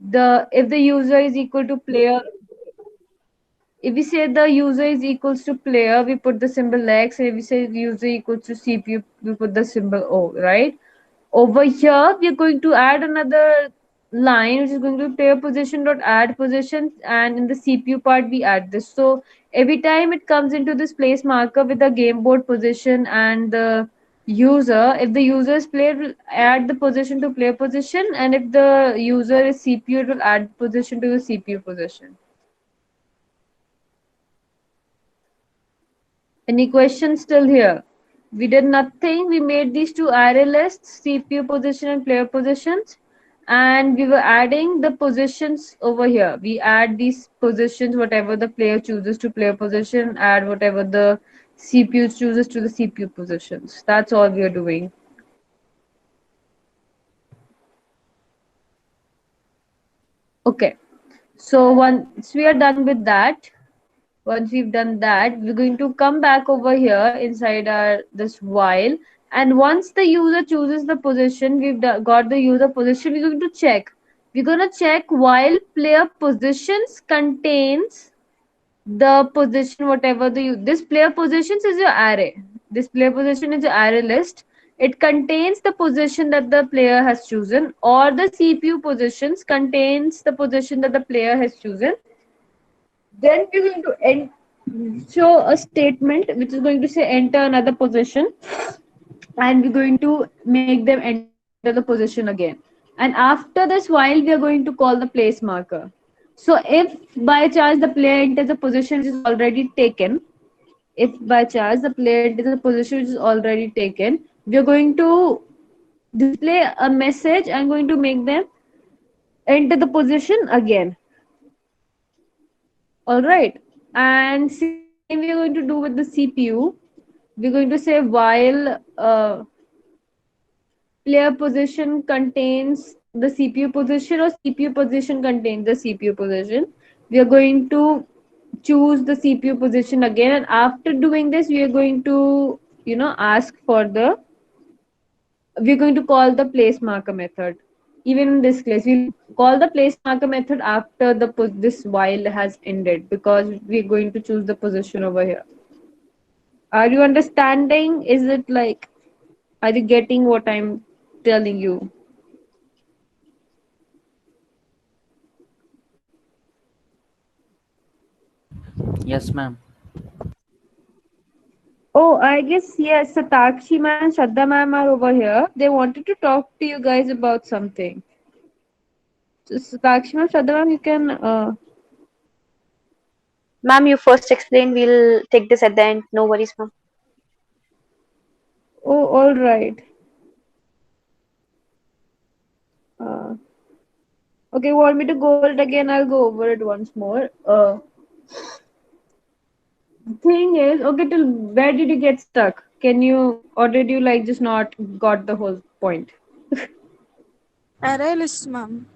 The if the user is equal to player, if we say the user is equals to player, we put the symbol X. And if we say user equals to CPU, we put the symbol O, right? Over here, we're going to add another line, which is going to be player position dot add positions, and in the CPU part, we add this. So every time it comes into this place marker with the game board position and the user, if the user is player, it will add the position to player position, and if the user is CPU, it will add position to the CPU position. Any questions still here? We did nothing. We made these two array lists, CPU position and player positions, and we were adding the positions over here. We add these positions, whatever the player chooses to player position, add whatever the CPU chooses to the CPU positions. That's all we are doing. Okay. So once we are done with that, once we've done that, we're going to come back over here inside our this while, and once the user chooses the position, got the user position, we're going to check. We're going to check while player positions contains the position, whatever this player positions is your array. This player position is your array list. It contains the position that the player has chosen, or the CPU positions contains the position that the player has chosen. Then we're going to show a statement which is going to say enter another position, and we're going to make them enter the position again. And after this while, we are going to call the place marker. So if by chance the player enters a position which is already taken, if by chance the player enters a position which is already taken, we are going to display a message and going to make them enter the position again. All right. And same we are going to do with the CPU. We're going to say while player position contains the CPU position or CPU position contains the CPU position, we are going to choose the CPU position again. And after doing this, we are going to, ask for the, we're going to call the place marker method. Even in this case, we'll call the place marker method after this while has ended, because we're going to choose the position over here. Are you understanding? Is it like, are you getting what I'm telling you? Yes, ma'am. Oh, I guess yes, Satakshi ma'am and Shraddha ma'am are over here. They wanted to talk to you guys about something. So, Satakshi ma'am, Shraddha ma'am, you can. Ma'am, you first explain. We'll take this at the end. No worries, ma'am. Oh, all right. Uh, okay, want me to go over it again? I'll go over it once more. The thing is, okay, till where did you get stuck? Can you, or did you like just not got the whole point? Array list, ma'am.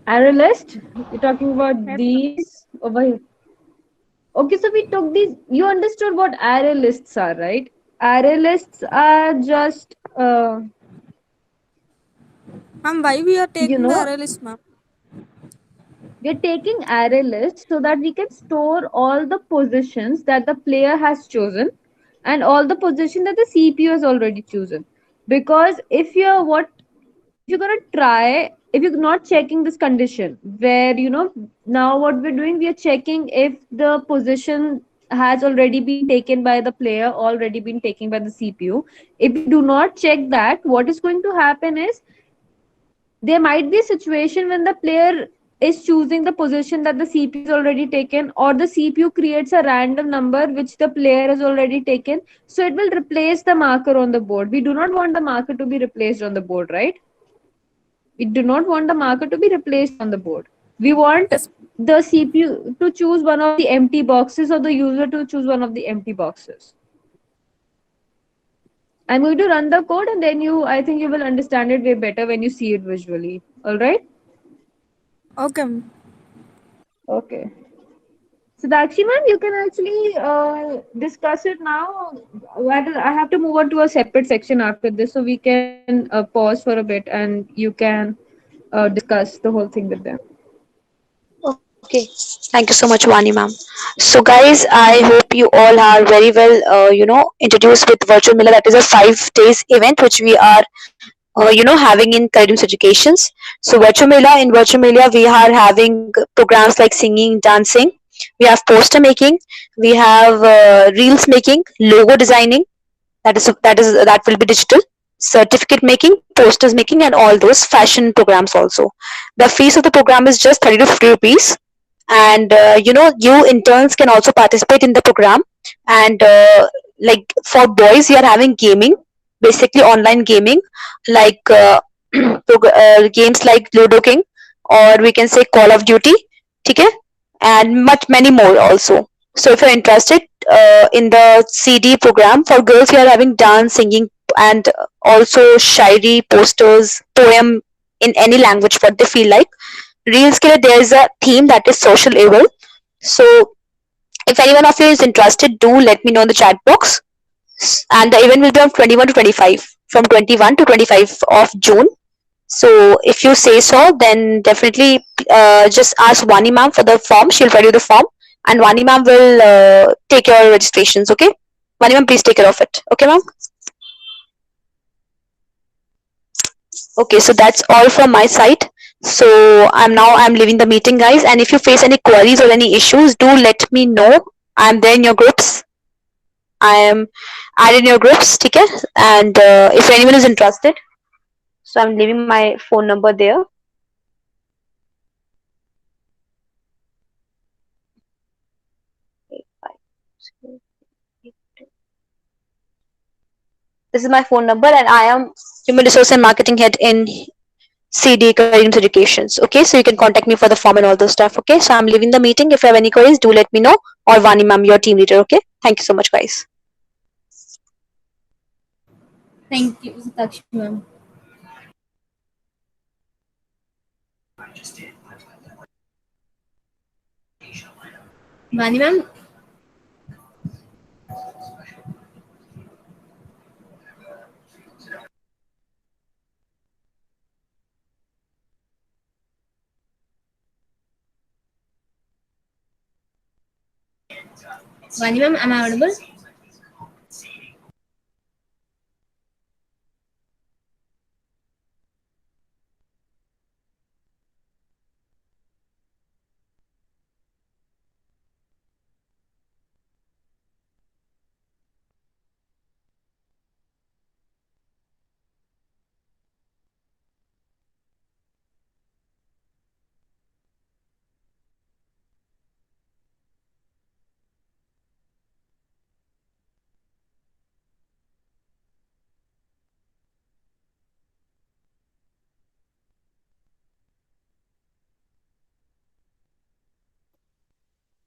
Array list? You're talking about Yes, ma'am. these over here. Okay, so we took these. You understood what array lists are, right? Array lists are just, Ma'am, why we are you taking the know, array list, ma'am? we're taking array lists so that we can store all the positions that the player has chosen and all the position that the CPU has already chosen. Because if you're gonna try, if you're not checking this condition where now what we're doing, we are checking if the position has already been taken by the player, already been taken by the CPU. If we do not check that, what is going to happen is there might be a situation when the player is choosing the position that the CPU has already taken, or the CPU creates a random number which the player has already taken. So it will replace the marker on the board. We do not want the marker to be replaced on the board, right? We do not want the marker to be replaced on the board. We want Yes. the CPU to choose one of the empty boxes or the user to choose one of the empty boxes. I'm going to run the code, and then I think you will understand it way better when you see it visually. All right? Okay, ma'am. Okay. So Dakshi ma'am, you can actually discuss it now. I have to move on to a separate section after this, so we can pause for a bit and you can discuss the whole thing with them. Okay. Thank you so much, Vani ma'am. So, guys, I hope you all are very well, introduced with Virtual Mela. That is a 5 days event which we are, having in Curriculum Educations. So, Virtual Mela, in Virtual Mela, we are having programs like singing, dancing. We have poster making. We have reels making, logo designing. That will be digital. Certificate making, posters making, and all those fashion programs also. The fees of the program is just 30 to 50 rupees, and you interns can also participate in the program. And like for boys, we are having gaming, basically online gaming, like games like Ludo King, or we can say Call of Duty, okay, and much many more also. So if you're interested in the CD program, for girls we are having dance, singing, and also shairi, posters, poem in any language what they feel like. Reels के लिए there is a theme that is social evil. So if anyone of you is interested, do let me know in the chat box. And the event will be on 21 to 25, from 21 to 25 of June. So if you say so, then definitely just ask Vani ma'am for the form. She'll provide you the form, and Vani ma'am will take your registrations. Okay, Vani ma'am, please take care of it. Okay, ma'am. Okay, so that's all from my side. So I'm leaving the meeting, guys. And if you face any queries or any issues, do let me know. I'm there in your groups. I am added in your groups, okay? And if anyone is interested, so I'm leaving my phone number there. This is my phone number, and I am Human Resource and Marketing Head in CD Curriculum Educations. Okay, so you can contact me for the form and all those stuff. Okay, so I'm leaving the meeting. If you have any queries, do let me know, or Vani ma'am, your team leader. Okay, thank you so much, guys. Thank you, Sakshi ma'am. Vani ma'am, Vani ma'am, am I audible?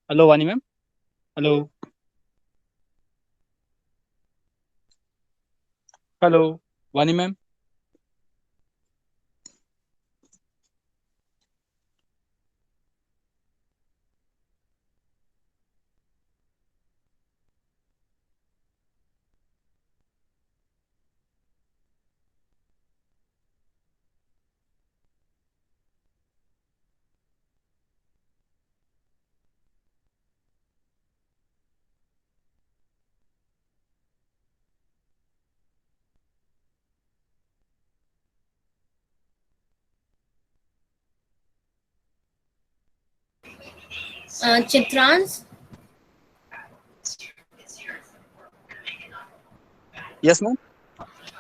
Hello, Vani ma'am. Hello. Hello, Vani ma'am. Chitrans? Yes, ma'am.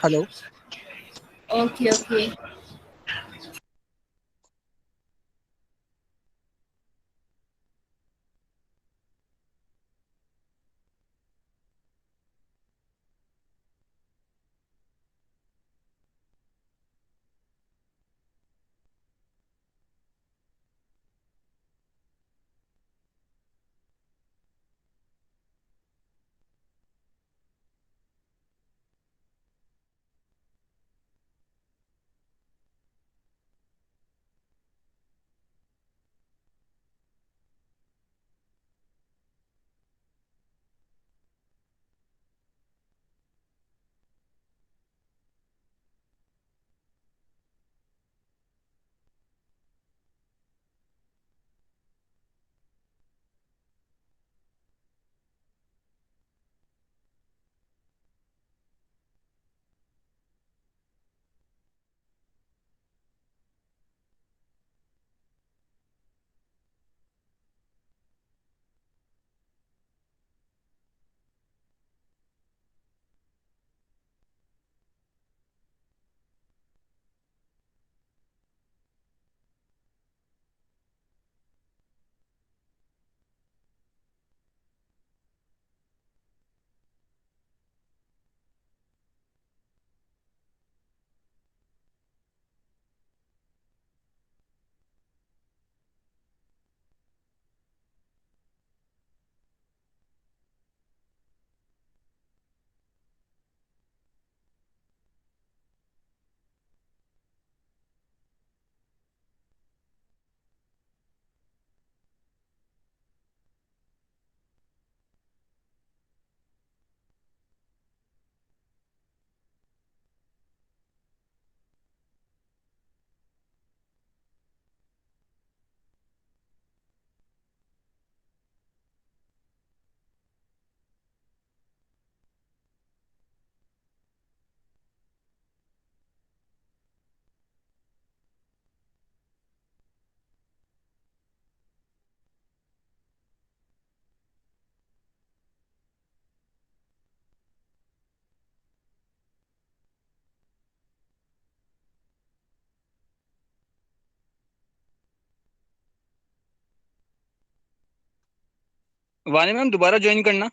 Hello. Okay, okay. Vani ma'am दोबारा join करना।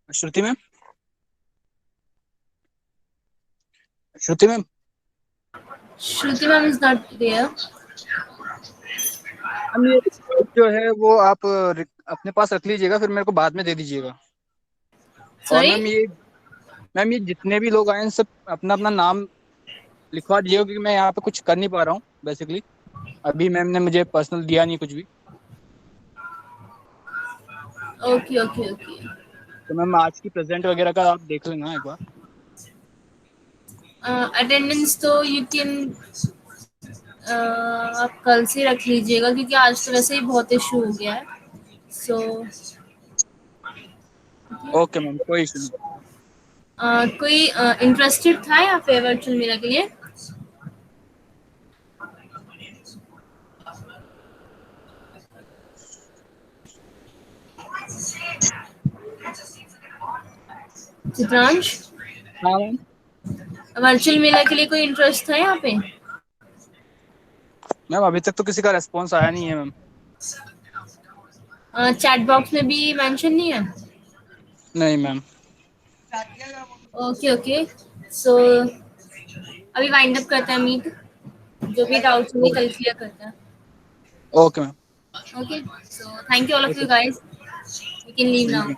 Shruti ma'am, Shruti ma'am, Shruti ma'am is not there. Ma'am ये report जो है वो आप अपने पास रख लीजिएगा, फिर मेरे को बाद में दे दीजिएगा। और Sorry? मैम ये जितने भी लोग आए हैं सब अपना अपना नाम लिखवा दीजिएगा, क्योंकि मैं यहाँ पे कुछ कर नहीं पा रहा हूँ बेसिकली। अभी मैम ने मुझे पर्सनल दिया नहीं कुछ भी। Okay, okay, okay. तो मैम आज की प्रेजेंट वगैरह का आप देख लेना एक बार। Attendance तो you can आप कल से रख लीजिएगा, क्योंकि आज तो वैसे ही बहुत इशू हो गया है। So ओके मैम, कोई इशू नहीं। कोई इंटरेस्टेड था या फिर वर्चुअल मेला के लिए? चित्रांश, हाँ मैम, वर्चुअल मेला के लिए कोई इंटरेस्ट था यहाँ पे? मैम अभी तक तो किसी का रेस्पॉन्स आया नहीं है मैम। चैट बॉक्स में भी मेंशन नहीं है? नहीं मैम। ओके ओके, सो अभी वाइंड अप करते हैं मीट। जो भी डाउट्स होंगे कल क्लियर करते हैं। Okay ma'am. Okay, so thank you all of you guys, we can leave now.